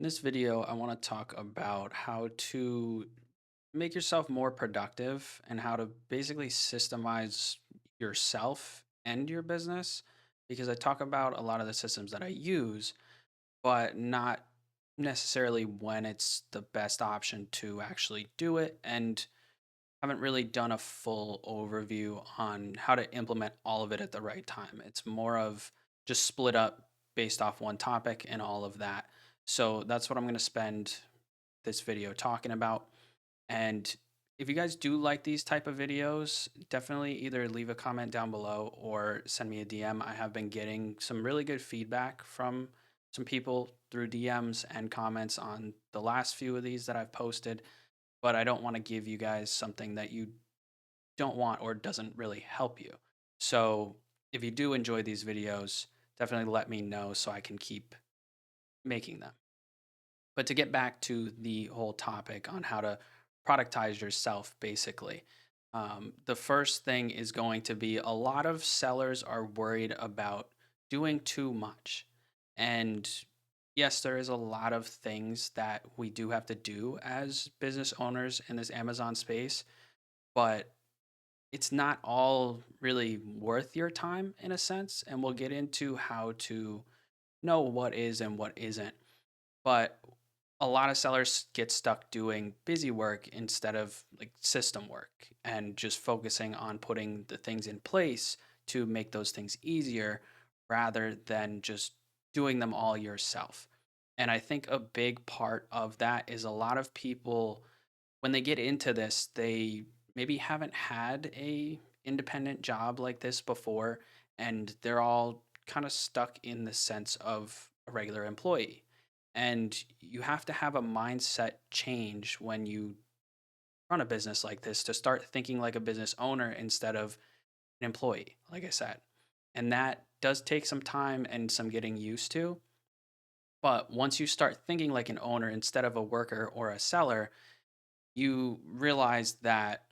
In this video, I want to talk about how to make yourself more productive and how to basically systemize yourself and your business. Because I talk about a lot of the systems that I use, but not necessarily when it's the best option to actually do it. And haven't really done a full overview on how to implement all of it at the right time. It's more of just split up based off one topic and all of that. So that's what I'm going to spend this video talking about. And if you guys do like these type of videos, definitely either leave a comment down below or send me a DM. I have been getting some really good feedback from some people through DMs and comments on the last few of these that I've posted, but I don't want to give you guys something that you don't want or doesn't really help you. So if you do enjoy these videos, definitely let me know so I can keep making them. But to get back to the whole topic on how to productize yourself, basically, the first thing is going to be a lot of sellers are worried about doing too much. And yes, there is a lot of things that we do have to do as business owners in this Amazon space, but it's not all really worth your time in a sense. And we'll get into how to know what is and what isn't. But a lot of sellers get stuck doing busy work instead of like system work and just focusing on putting the things in place to make those things easier rather than just doing them all yourself. And I think a big part of that is a lot of people when they get into this, they maybe haven't had a independent job like this before, and they're all kind of stuck in the sense of a regular employee. And you have to have a mindset change when you run a business like this to start thinking like a business owner instead of an employee, like I said. And that does take some time and some getting used to. But once you start thinking like an owner instead of a worker or a seller, you realize that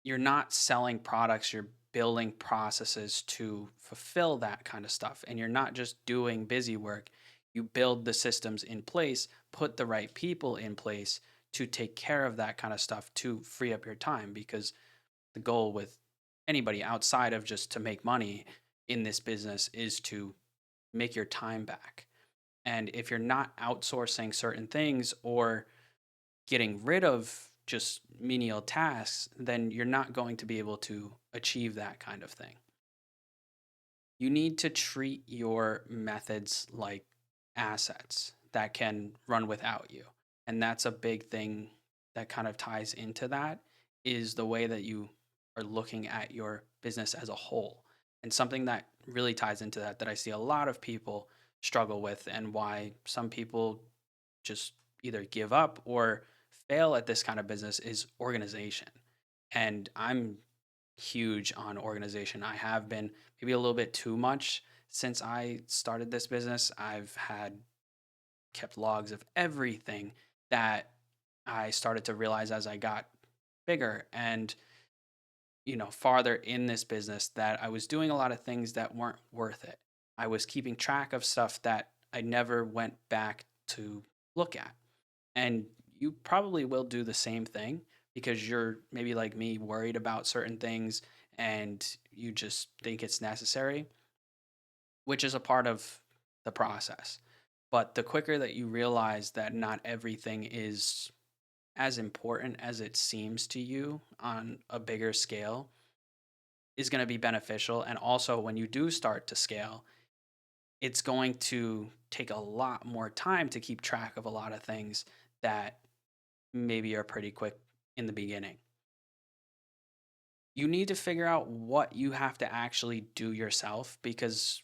you're not selling products, you're building processes to fulfill that kind of stuff. And you're not just doing busy work, you build the systems in place, put the right people in place to take care of that kind of stuff to free up your time. Because the goal with anybody outside of just to make money in this business is to make your time back. And if you're not outsourcing certain things or getting rid of just menial tasks, then you're not going to be able to achieve that kind of thing. You need to treat your methods like assets that can run without you. And that's a big thing that kind of ties into that is the way that you are looking at your business as a whole. And something that really ties into that I see a lot of people struggle with and why some people just either give up or fail at this kind of business is organization. And I'm huge on organization. I have been maybe a little bit too much since I started this business. I've had kept logs of everything that I started to realize as I got bigger and farther in this business that I was doing a lot of things that weren't worth it. I was keeping track of stuff that I never went back to look at. And you probably will do the same thing because you're maybe like me, worried about certain things and you just think it's necessary, which is a part of the process. But the quicker that you realize that not everything is as important as it seems to you on a bigger scale is going to be beneficial. And also, when you do start to scale, it's going to take a lot more time to keep track of a lot of things that maybe are pretty quick in the beginning. You need to figure out what you have to actually do yourself because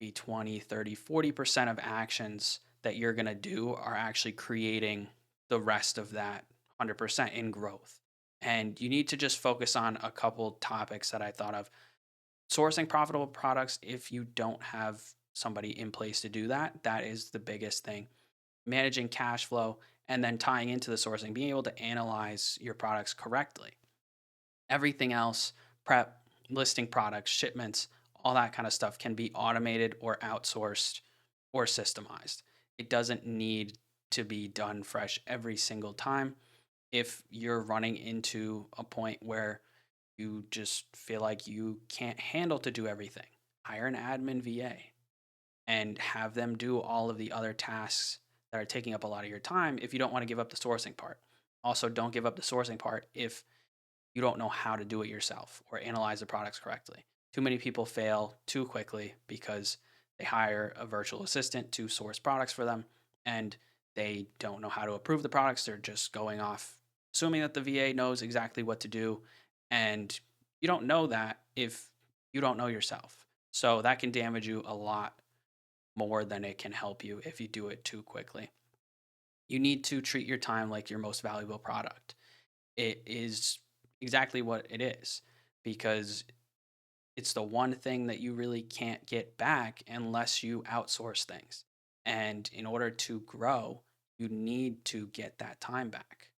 be 20, 30, 40% of actions that you're going to do are actually creating the rest of that 100% in growth. And you need to just focus on a couple topics that I thought of. Sourcing profitable products, if you don't have somebody in place to do that, that is the biggest thing. Managing cash flow and then tying into the sourcing, being able to analyze your products correctly. Everything else, prep, listing products, shipments, all that kind of stuff can be automated or outsourced or systemized. It doesn't need to be done fresh every single time. If you're running into a point where you just feel like you can't handle to do everything, hire an admin VA and have them do all of the other tasks that are taking up a lot of your time if you don't want to give up the sourcing part. Also, don't give up the sourcing part if you don't know how to do it yourself or analyze the products correctly. Too many people fail too quickly because they hire a virtual assistant to source products for them and they don't know how to approve the products. They're just going off assuming that the VA knows exactly what to do. And you don't know that if you don't know yourself. So that can damage you a lot more than it can help you if you do it too quickly. You need to treat your time like your most valuable product. It is exactly what it is because it's the one thing that you really can't get back unless you outsource things. And in order to grow, you need to get that time back.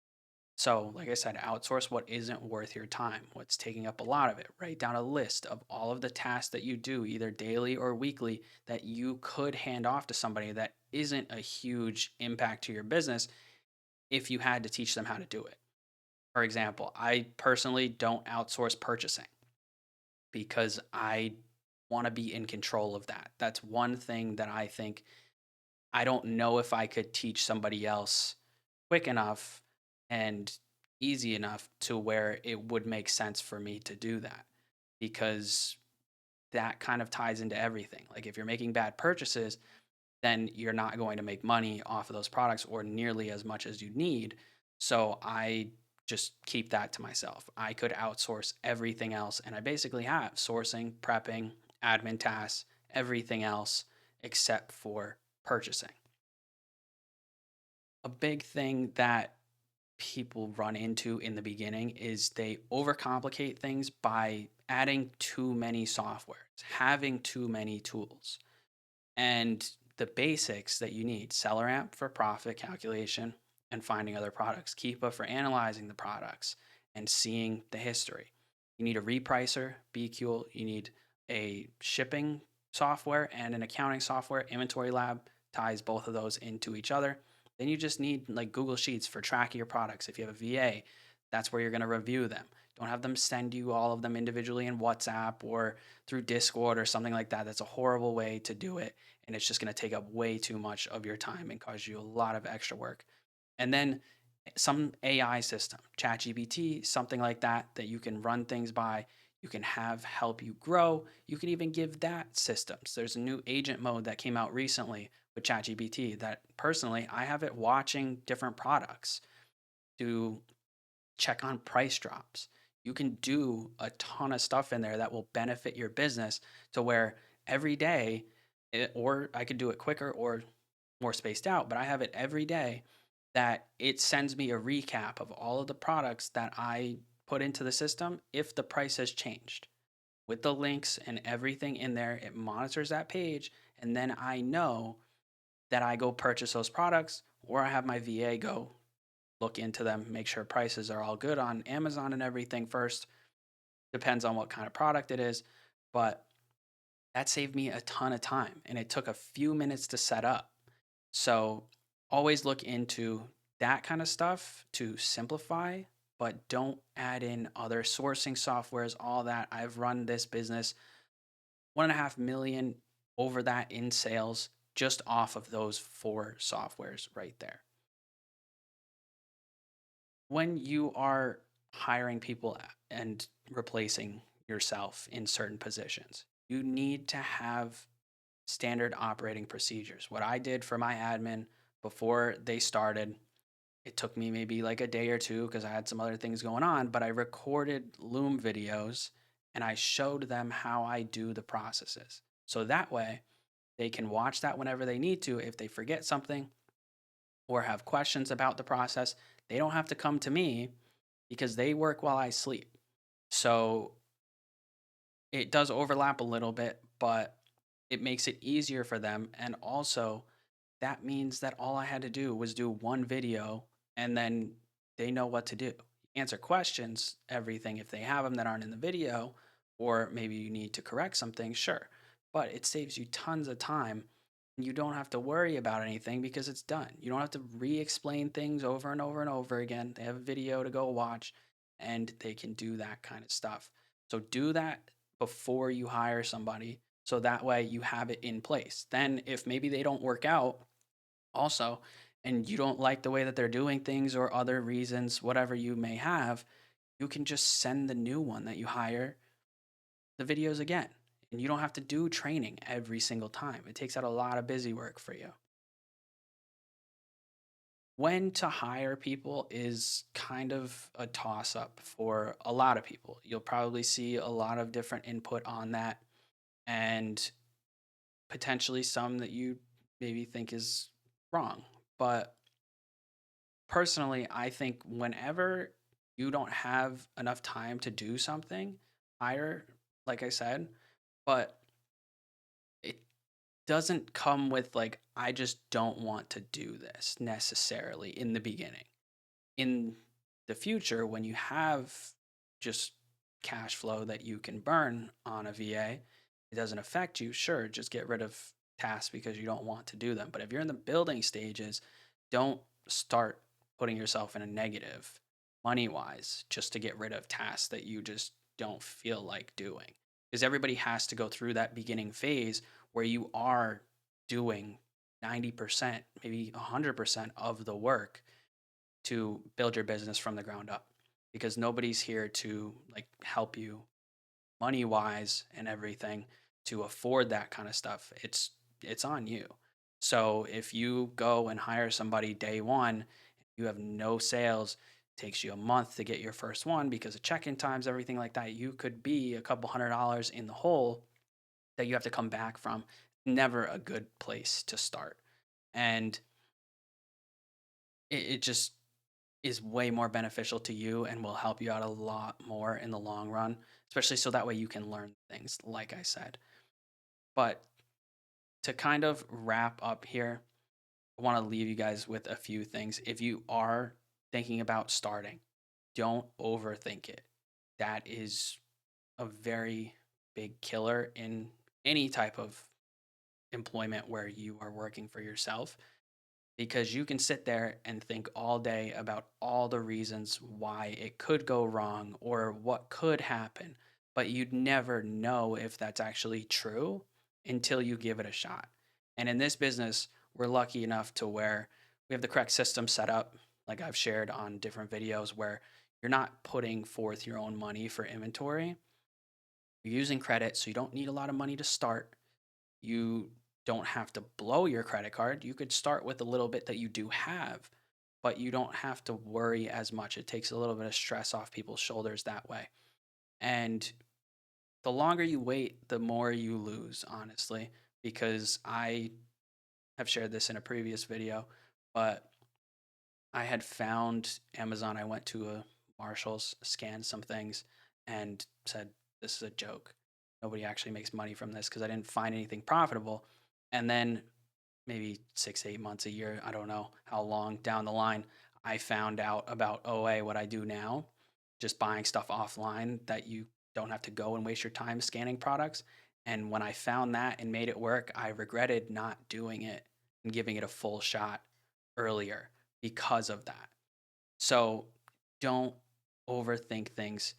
So, like I said, outsource what isn't worth your time, what's taking up a lot of it. Write down a list of all of the tasks that you do, either daily or weekly, that you could hand off to somebody that isn't a huge impact to your business if you had to teach them how to do it. For example, I personally don't outsource purchasing because I want to be in control of that. That's one thing that I think I don't know if I could teach somebody else quick enough and easy enough to where it would make sense for me to do that because that kind of ties into everything. Like if you're making bad purchases, then you're not going to make money off of those products or nearly as much as you need. So I just keep that to myself. I could outsource everything else, and I basically have sourcing, prepping, admin tasks, everything else except for purchasing. A big thing that people run into in the beginning is they overcomplicate things by adding too many softwares, having too many tools. And the basics that you need: seller amp for profit calculation and finding other products, Keepa for analyzing the products and seeing the history. You need a repricer, BQL. You need a shipping software and an accounting software. Inventory Lab ties both of those into each other. Then you just need like Google Sheets for tracking your products. If you have a VA, that's where you're going to review them. Don't have them send you all of them individually in WhatsApp or through Discord or something like that. That's a horrible way to do it. And it's just going to take up way too much of your time and cause you a lot of extra work. And then some AI system, ChatGPT, something like that, that you can run things by. You can have help you grow. You can even give that systems. There's a new agent mode that came out recently with ChatGPT that personally I have it watching different products to check on price drops. You can do a ton of stuff in there that will benefit your business to where every day, or I could do it quicker or more spaced out, but I have it every day that it sends me a recap of all of the products that I put into the system if the price has changed. With the links and everything in there, it monitors that page, and then I know that I go purchase those products or I have my VA go look into them, make sure prices are all good on Amazon and everything first. Depends on what kind of product it is, but that saved me a ton of time and it took a few minutes to set up. So always look into that kind of stuff to simplify, but don't add in other sourcing softwares, all that. I've run this business 1.5 million over that in sales just off of those four softwares right there. When you are hiring people and replacing yourself in certain positions, you need to have standard operating procedures. What I did for my admin before they started, it took me maybe like a day or two because I had some other things going on, but I recorded Loom videos and I showed them how I do the processes. So that way they can watch that whenever they need to. If they forget something or have questions about the process, they don't have to come to me because they work while I sleep. So it does overlap a little bit, but it makes it easier for them. And also, that means that all I had to do was do one video and then they know what to do. Answer questions, everything if they have them that aren't in the video, or maybe you need to correct something, sure. But it saves you tons of time You don't have to worry about anything because it's done. You don't have to re-explain things over and over and over again. They have a video to go watch and they can do that kind of stuff. So do that before you hire somebody so that way you have it in place. Then if maybe they don't work out also and you don't like the way that they're doing things or other reasons, whatever you may have, you can just send the new one that you hire the videos again. And you don't have to do training every single time. It takes out a lot of busy work for you. When to hire people is kind of a toss up for a lot of people. You'll probably see a lot of different input on that and potentially some that you maybe think is wrong. But personally, I think whenever you don't have enough time to do something, hire, like I said, but it doesn't come with like, I just don't want to do this necessarily in the beginning. In the future, when you have just cash flow that you can burn on a VA, it doesn't affect you. Sure, just get rid of tasks because you don't want to do them. But if you're in the building stages, don't start putting yourself in a negative money wise just to get rid of tasks that you just don't feel like doing. Because everybody has to go through that beginning phase where you are doing 90%, maybe 100% of the work to build your business from the ground up because nobody's here to like help you money wise and everything to afford that kind of stuff. It's on you. So if you go and hire somebody day one, you have no sales, takes you a month to get your first one because of check-in times, everything like that, you could be a couple $100 in the hole that you have to come back from. Never a good place to start. And it just is way more beneficial to you and will help you out a lot more in the long run, especially so that way you can learn things, like I said. But to kind of wrap up here, I want to leave you guys with a few things. If you are thinking about starting, don't overthink it. That is a very big killer in any type of employment where you are working for yourself because you can sit there and think all day about all the reasons why it could go wrong or what could happen, but you'd never know if that's actually true until you give it a shot. And in this business, we're lucky enough to where we have the correct system set up, like I've shared on different videos, where you're not putting forth your own money for inventory. You're using credit, so you don't need a lot of money to start. You don't have to blow your credit card. You could start with a little bit that you do have, but you don't have to worry as much. It takes a little bit of stress off people's shoulders that way. And the longer you wait, the more you lose, honestly, because I have shared this in a previous video, but I had found Amazon. I went to a Marshall's, scanned some things, and said, "This is a joke. Nobody actually makes money from this because I didn't find anything profitable." And then maybe 6 to 8 months, a year, I don't know how long down the line, I found out about OA, what I do now, just buying stuff offline that you don't have to go and waste your time scanning products. And when I found that and made it work, I regretted not doing it and giving it a full shot earlier because of that. So don't overthink things.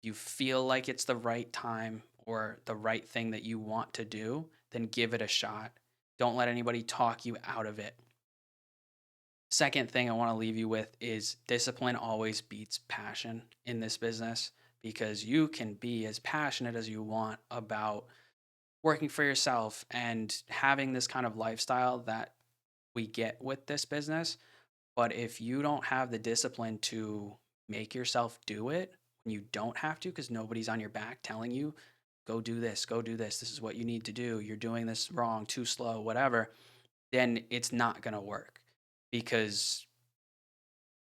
You feel like it's the right time or the right thing that you want to do, then give it a shot. Don't let anybody talk you out of it. Second thing I want to leave you with is discipline always beats passion in this business because you can be as passionate as you want about working for yourself and having this kind of lifestyle that we get with this business. But if you don't have the discipline to make yourself do it when you don't have to, because nobody's on your back telling you, go do this, this is what you need to do, you're doing this wrong, too slow, whatever, then it's not going to work because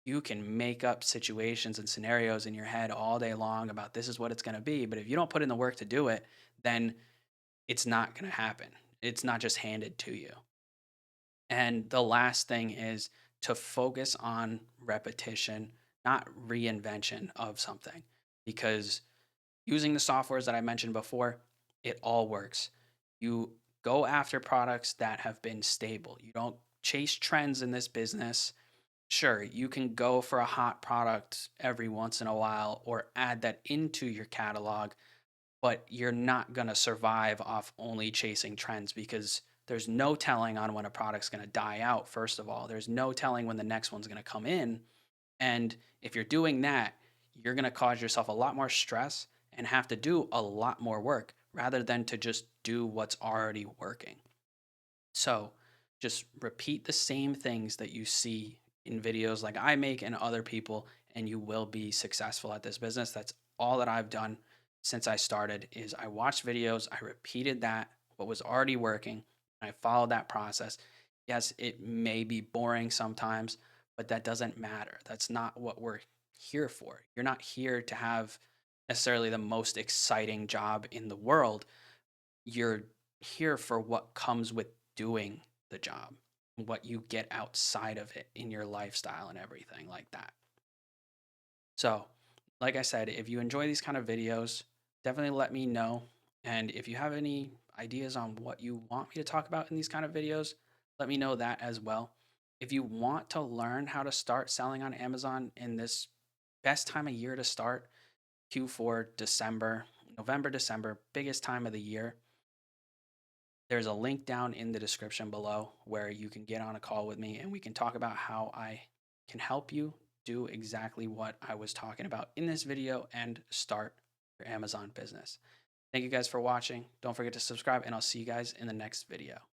you can make up situations and scenarios in your head all day long about this is what it's going to be. But if you don't put in the work to do it, then it's not going to happen. It's not just handed to you. And the last thing is to focus on repetition, not reinvention of something. Because using the softwares that I mentioned before, it all works. You Go after products that have been stable. You don't chase trends in this business. Sure, you can go for a hot product every once in a while or add that into your catalog, but you're not going to survive off only chasing trends because there's no telling on when a product's going to die out. First of all, there's no telling when the next one's going to come in. And if you're doing that, you're going to cause yourself a lot more stress and have to do a lot more work rather than to just do what's already working. So just repeat the same things that you see in videos like I make and other people, and you will be successful at this business. That's all that I've done since I started is I watched videos, I repeated that, what was already working, and I followed that process. Yes, it may be boring sometimes, but that doesn't matter. That's not what we're here for. You're not here to have necessarily the most exciting job in the world. You're here for what comes with doing the job, what you get outside of it in your lifestyle and everything like that. So, like I said, if you enjoy these kind of videos, definitely let me know. And if you have any ideas on what you want me to talk about in these kind of videos, let me know that as well. If you want to learn how to start selling on Amazon in this best time of year to start, Q4, December, November, December, biggest time of the year, there's a link down in the description below where you can get on a call with me and we can talk about how I can help you do exactly what I was talking about in this video and start your Amazon business. Thank you guys for watching. Don't forget to subscribe, and I'll see you guys in the next video.